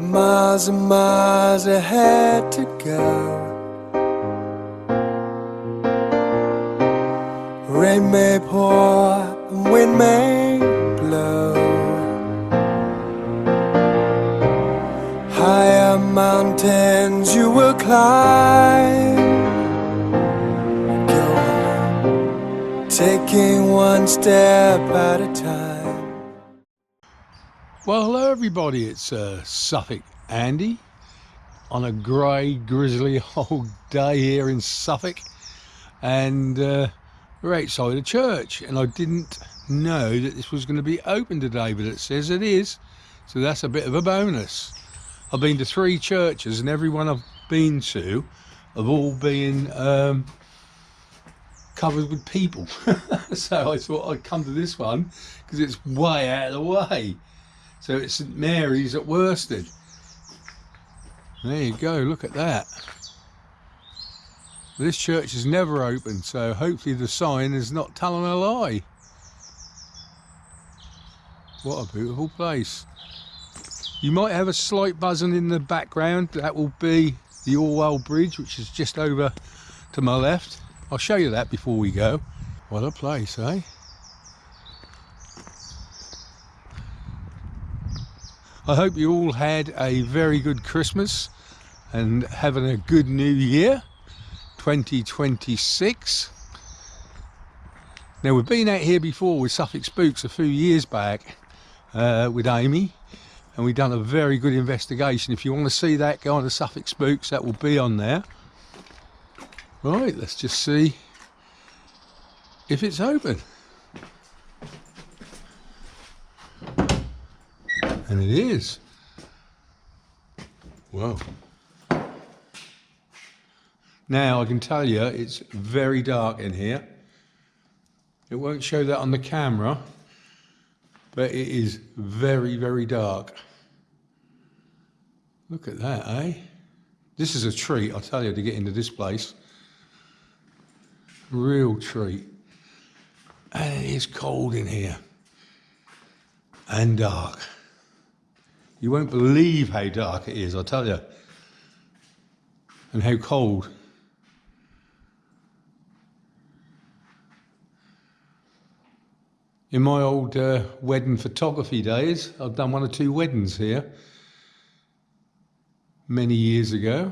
Miles and miles ahead to go. Rain may pour and wind may blow. Higher mountains you will climb. Go on, taking one step at a time. Well, hello everybody, it's Suffolk Andy on a grey, grizzly old day here in Suffolk, and we're outside a church, and I didn't know that this was going to be open today, but it says it is, so that's a bit of a bonus. I've been to 3 churches, and every one I've been to have all been covered with people. So I thought I'd come to this one because it's way out of the way. So it's St Mary's at Wherstead. There you go, look at that. This church is never open, so hopefully the sign is not telling a lie. What a beautiful place. You might have a slight buzzing in the background. That will be the Orwell Bridge, which is just over to my left. I'll show you that before we go. What a place, eh? I hope you all had a very good Christmas and having a good new year, 2026. Now, we've been out here before with Suffolk Spooks a few years back with Amy, and we've done a very good investigation. If you want to see that, go on to Suffolk Spooks, that will be on there. Right, let's just see if it's open. And it is. Wow. Now I can tell you it's very dark in here. It won't show that on the camera, but it is very, very dark. Look at that, eh? This is a treat, I tell you, to get into this place. Real treat. And it is cold in here. And dark. You won't believe how dark it is, I tell you, and how cold. In my old wedding photography days, I've done 1 or 2 weddings here many years ago.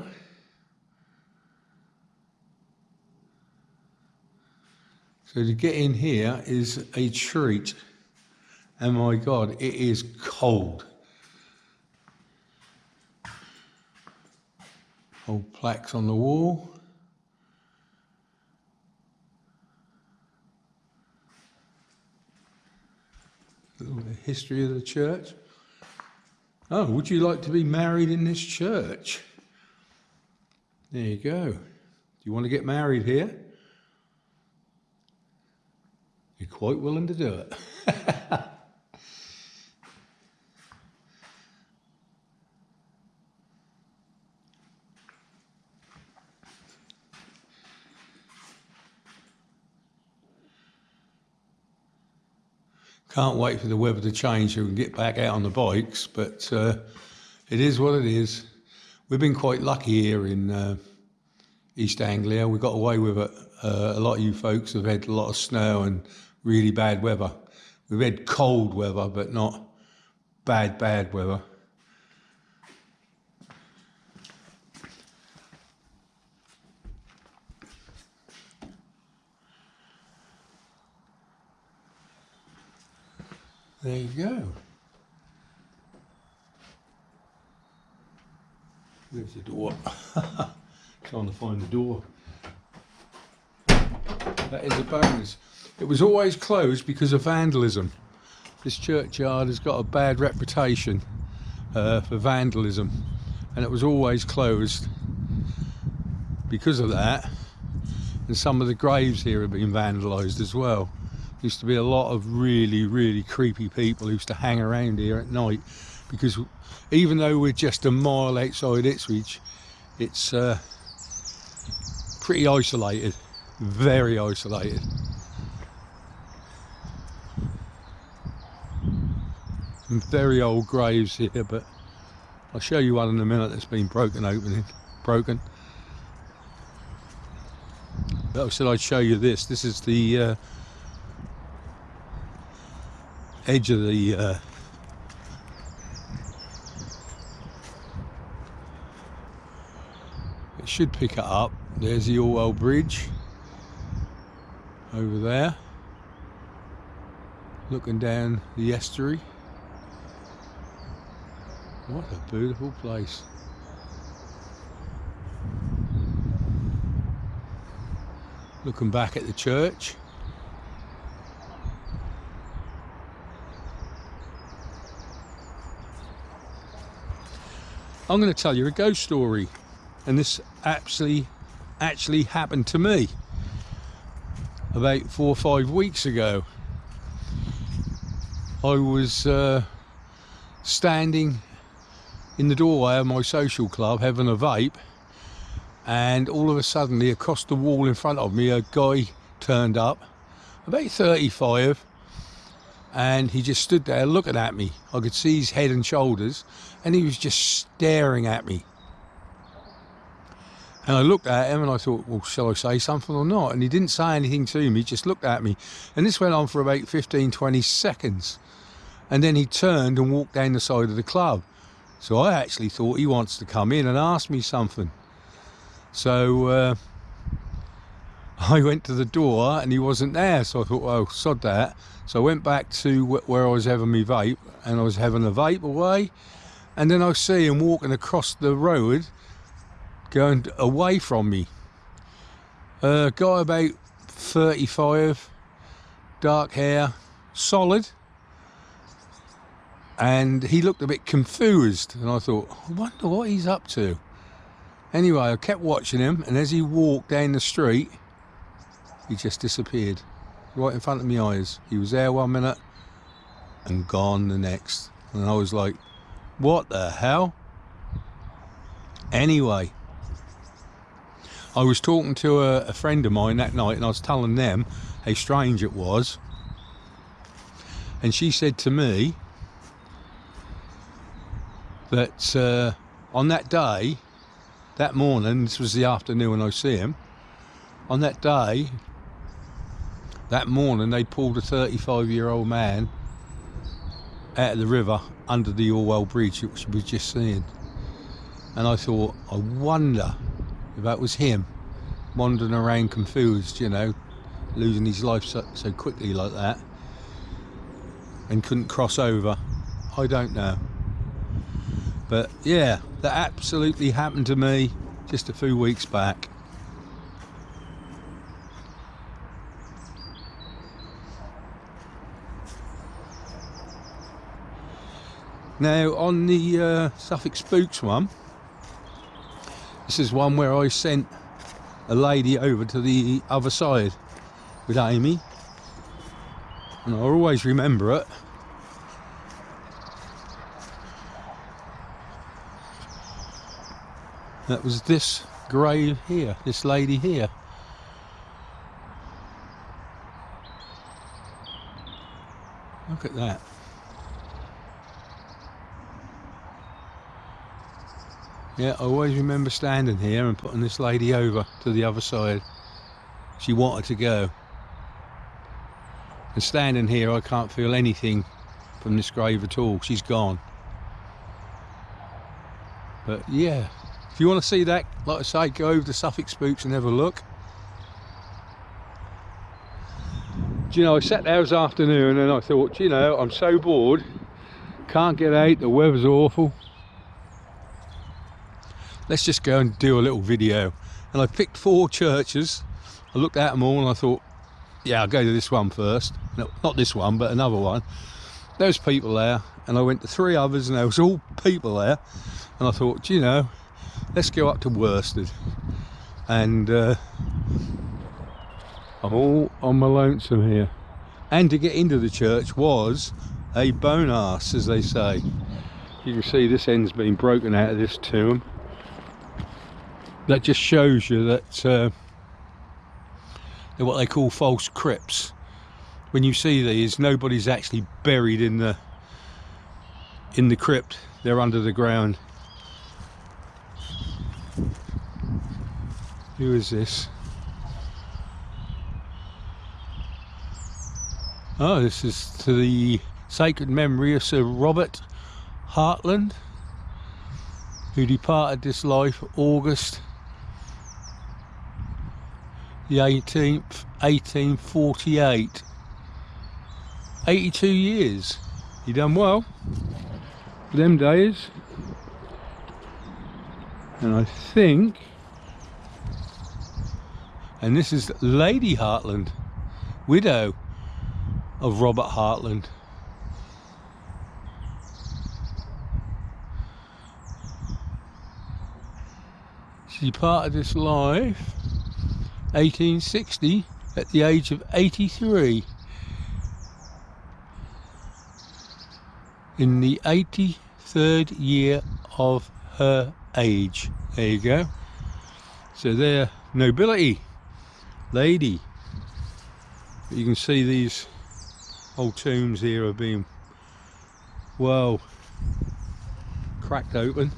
So to get in here is a treat, and my God, it is cold. Old plaques on the wall. A little bit of history of the church. Oh, would you like to be married in this church? There you go. Do you want to get married here? You're quite willing to do it. Can't wait for the weather to change so we can get back out on the bikes, but it is what it is. We've been quite lucky here in East Anglia. We got away with it. A lot of you folks have had a lot of snow and really bad weather. We've had cold weather, but not bad weather. There you go. There's the door. Trying to find the door. That is a bonus. It was always closed because of vandalism. This churchyard has got a bad reputation for vandalism, and it was always closed because of that. And some of the graves here have been vandalised as well. Used to be a lot of really creepy people who used to hang around here at night, because even though we're just a mile outside Ipswich, it's pretty isolated, very isolated. Some very old graves here, but I'll show you one in a minute that's been broken. But I said I'd show you this. This is the edge of the it should pick it up. There's the Orwell Bridge over there, looking down the estuary. What a beautiful place. Looking back at the church. I'm going to tell you a ghost story, and this actually happened to me about 4 or 5 weeks ago. I was standing in the doorway of my social club having a vape, and all of a sudden across the wall in front of me a guy turned up, about 35, and he just stood there looking at me. I could see his head and shoulders, and he was just staring at me. And I looked at him and I thought, well, shall I say something or not? And he didn't say anything to me, he just looked at me. And this went on for about 15-20 seconds. And then he turned and walked down the side of the club. So I actually thought he wants to come in and ask me something. So I went to the door and he wasn't there. So I thought, well, sod that. So I went back to where I was having my vape, and I was having a vape away. And then I see him walking across the road, going away from me. A guy about 35, dark hair, solid. And he looked a bit confused, and I thought, I wonder what he's up to. Anyway, I kept watching him, and as he walked down the street, he just disappeared right in front of my eyes. He was there 1 minute and gone the next, and I was like, what the hell? Anyway, I was talking to a friend of mine that night, and I was telling them how strange it was, and she said to me that on that day, that morning, this was the afternoon when I see him, on that day, that morning, they pulled a 35-year-old man out of the river under the Orwell Bridge, which we were just seeing. And I thought, I wonder if that was him, wandering around confused, you know, losing his life so quickly like that, and couldn't cross over. I don't know. But yeah, that absolutely happened to me just a few weeks back. Now on the Suffolk Spooks one, this is one where I sent a lady over to the other side with Amy, and I always remember it. That was this grave here, this lady here. Look at that. Yeah, I always remember standing here and putting this lady over to the other side. She wanted to go. And standing here, I can't feel anything from this grave at all. She's gone. But yeah, if you want to see that, like I say, go over to Suffolk Spooks and have a look. Do you know, I sat there this afternoon and I thought, you know, I'm so bored, can't get out, the weather's awful. Let's just go and do a little video. And I picked 4 churches. I looked at them all and I thought, yeah, I'll go to this one first. No, not this one, but another one. There was people there, and I went to 3 others and there was all people there. And I thought, you know, let's go up to Wherstead. And I'm all on my lonesome here. And to get into the church was a bone arse, as they say. You can see this end's been broken out of this tomb. That just shows you that they're what they call false crypts. When you see these, nobody's actually buried in the crypt. They're under the ground. Who is this? Oh, this is to the sacred memory of Sir Robert Hartland, who departed this life August the 18th, 1848. 82 years. He done well for them days. And I think, and this is Lady Hartland, widow of Robert Hartland. She departed this life 1860 at the age of 83, in the 83rd year of her age. There you go. So there, nobility, lady. You can see these old tombs here are being well cracked open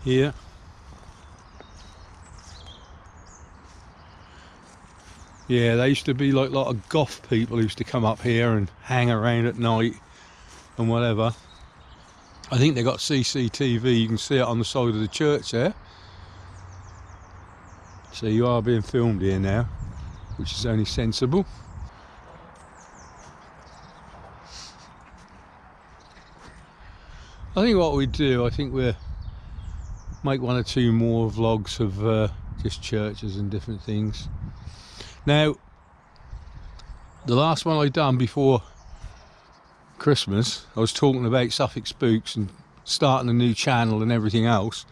here. Yeah, they used to be like a lot of goth people who used to come up here and hang around at night and whatever. I think they got CCTV, you can see it on the side of the church there. So you are being filmed here now, which is only sensible. I think what we do, I think we'll make one or two more vlogs of just churches and different things. Now, the last one I done before Christmas, I was talking about Suffolk spooks and starting a new channel and everything else.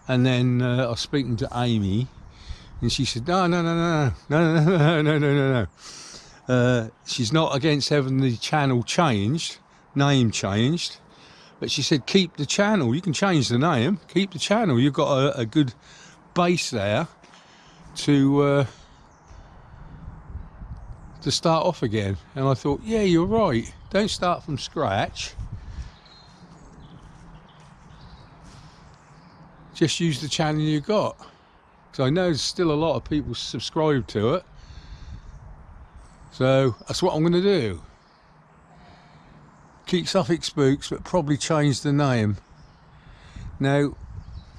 And then I was speaking to Amy, and she said, no. She's not against having the channel changed, name changed, but she said keep the channel. You can change the name, keep the channel. You've got a good base there to start off again. And I thought, yeah, you're right. Don't start from scratch. Just use the channel you got. Because I know there's still a lot of people subscribe to it. So that's what I'm going to do. Keep Suffolk Spooks, but probably change the name. Now,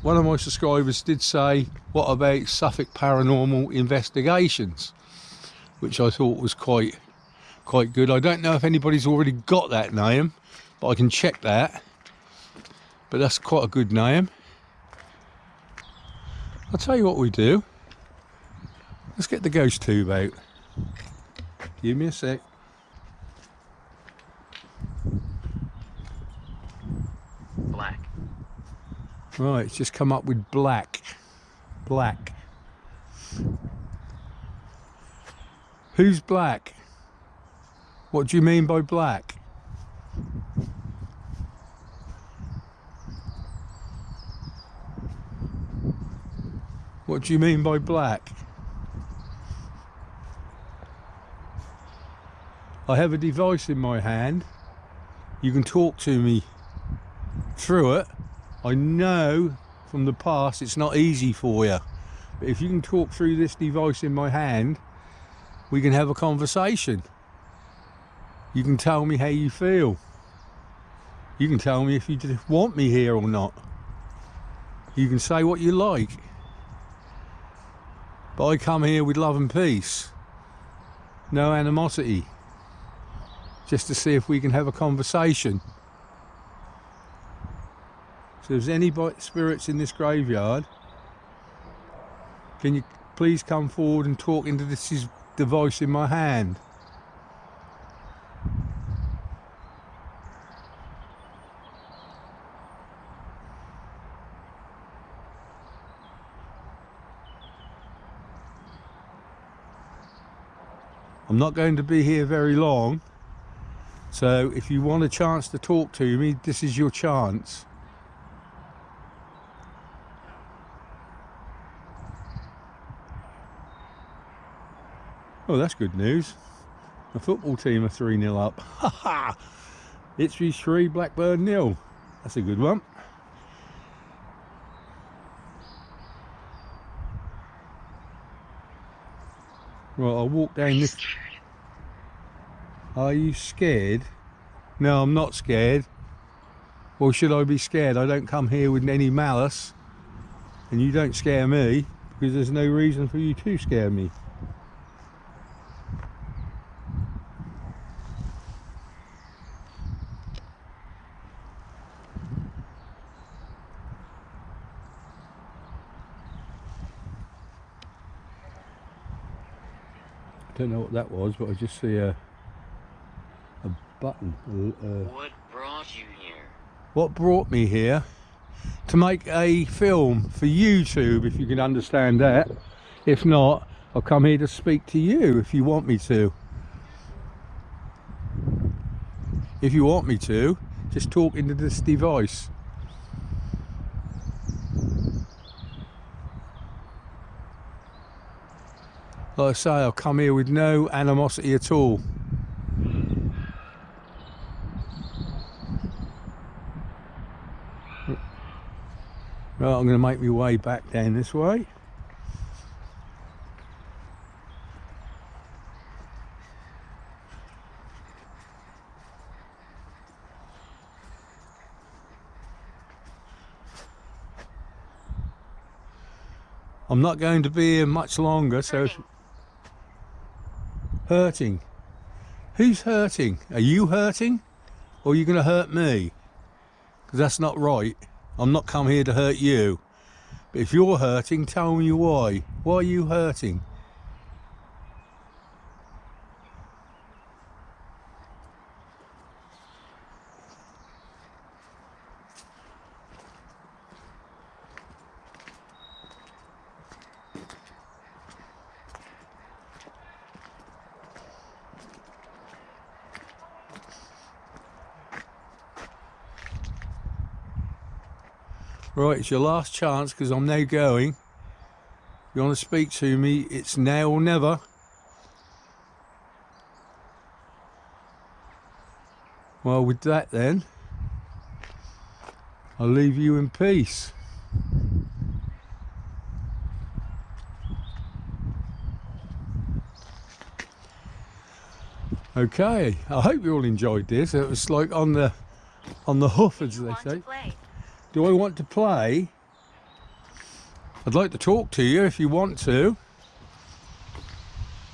one of my subscribers did say, what about Suffolk Paranormal Investigations? Which I thought was quite good. I don't know if anybody's already got that name, but I can check that. But that's quite a good name. I'll tell you what we do. Let's get the ghost tube out. Give me a sec. Black. Right, it's just come up with black. Black. Who's black? What do you mean by black? What do you mean by black? I have a device in my hand. You can talk to me through it. I know from the past it's not easy for you. But if you can talk through this device in my hand, we can have a conversation. You can tell me how you feel. You can tell me if you just want me here or not. You can say what you like. But I come here with love and peace. No animosity. Just to see if we can have a conversation. So if there's any spirits in this graveyard, can you please come forward and talk into this device in my hand? I'm not going to be here very long, so if you want a chance to talk to me, this is your chance. Oh, that's good news. The football team are 3-0 up. Ha ha! Ipswich 3, Blackburn 0. That's a good one. Right, I'll walk down this. Are you scared? No, I'm not scared. Well, should I be scared? I don't come here with any malice, and you don't scare me, because there's no reason for you to scare me. I don't know what that was, but I just see a button. What brought you here? What brought me here? To make a film for YouTube, if you can understand that. If not, I'll come here to speak to you if you want me to. If you want me to, just talk into this device. Like I say, I'll come here with no animosity at all. Right, I'm going to make my way back down this way. I'm not going to be here much longer, so... Hurting? Who's hurting? Are you hurting? Or are you going to hurt me? Because that's not right. I'm not come here to hurt you. But if you're hurting, tell me why. Why are you hurting? Right, it's your last chance because I'm now going. If you want to speak to me, it's now or never. Well, with that then, I'll leave you in peace. Okay, I hope you all enjoyed this. It was like on the hoof, as they say. Do I want to play? I'd like to talk to you if you want to.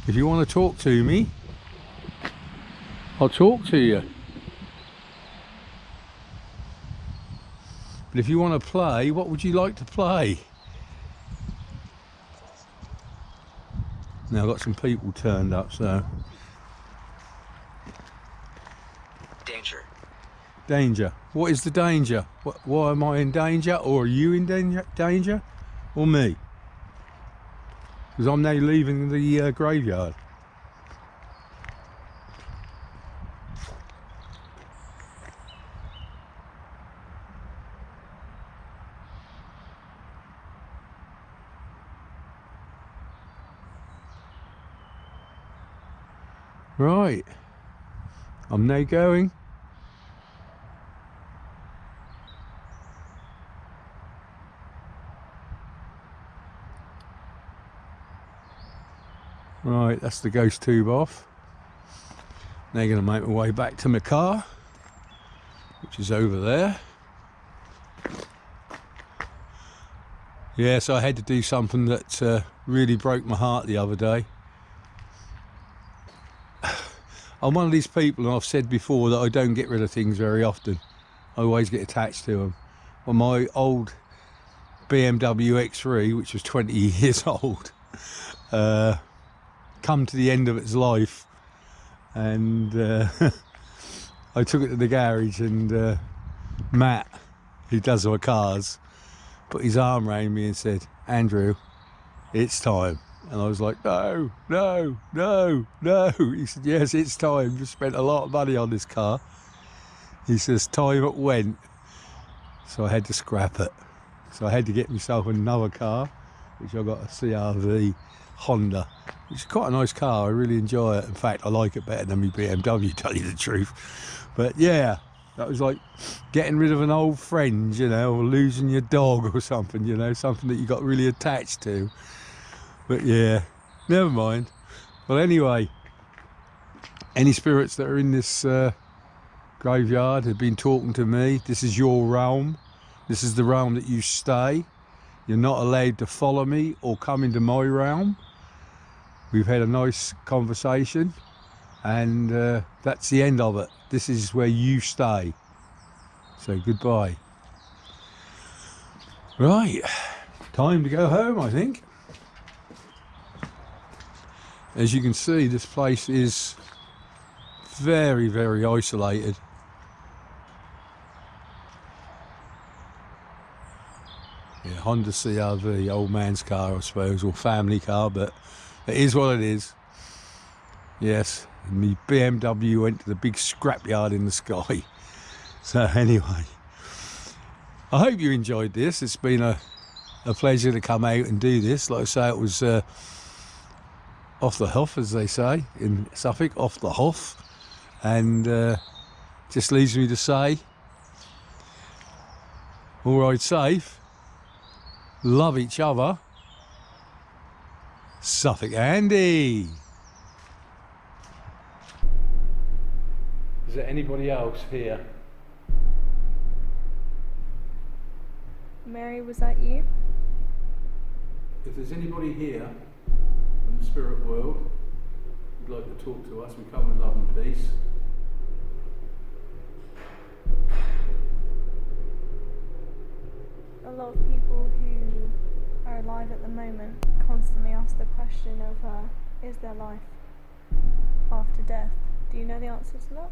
If you want to talk to me, I'll talk to you. But if you want to play, what would you like to play? Now I've got some people turned up, so... Danger. Danger. What is the danger? Why am I in danger? Or are you in danger? Or me? Because I'm now leaving the graveyard. Right. I'm now going. Right, that's the ghost tube off. Now going to make my way back to my car, which is over there. Yeah, so I had to do something that really broke my heart the other day. I'm one of these people, and I've said before, that I don't get rid of things very often. I always get attached to them. Well, my old BMW X3, which was 20 years old, come to the end of its life, and I took it to the garage, and Matt, who does my cars, put his arm around me and said, "Andrew, it's time." And I was like, "No, no, no, no." He said, "Yes, it's time. You spent a lot of money on this car." He says, "Time it went." So I had to scrap it. So I had to get myself another car, which I got a CRV Honda, which is quite a nice car. I really enjoy it. In fact, I like it better than my BMW, to tell you the truth. But yeah, that was like getting rid of an old friend, you know, or losing your dog or something, you know, something that you got really attached to. But yeah, never mind. Well, anyway, any spirits that are in this graveyard have been talking to me. This is your realm. This is the realm that you stay. You're not allowed to follow me or come into my realm. We've had a nice conversation, and that's the end of it. This is where you stay. So goodbye. Right, time to go home, I think. As you can see, this place is very, very isolated. Yeah, Honda CR-V, old man's car, I suppose, or family car, but it is what it is. Yes, and me BMW went to the big scrapyard in the sky. So anyway, I hope you enjoyed this. It's been a pleasure to come out and do this. Like I say, it was off the hoof, as they say in Suffolk, off the hoof. And just leaves me to say, all right, safe, love each other, Suffolk Andy. Is there anybody else here? Mary, was that you? If there's anybody here from the spirit world who'd like to talk to us, we come with love and peace. A lot of people who are alive at the moment constantly ask the question of, is there life after death? Do you know the answer to that?